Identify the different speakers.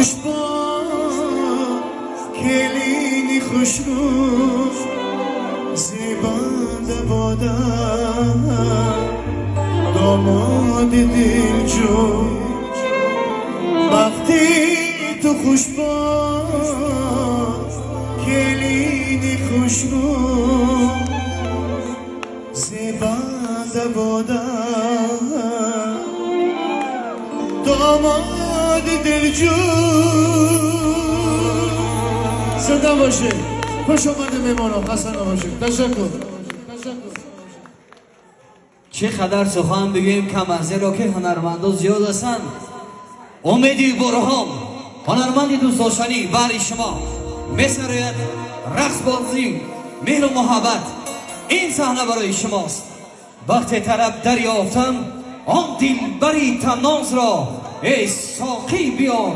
Speaker 1: خوش با کلینی خوش رو زیبا بادم داماد دل جو وقتی تو خوش با کلینی خوش رو زیبا بادم داماد دل جو. صدا باشه. خوش آمده میمانم. خسته نباشید. تشکر.
Speaker 2: چقدر سخن بگیم کم است، زیرا که هنرمندان زیاد هستند. امیدی برهان هنرمندی دوست داشتنی برای شما می‌سراید رقص بازی مهر و محبت. این صحنه برای شماست. وقتی طرب دریافتم آن دلبری طناز را ای ساقی بیار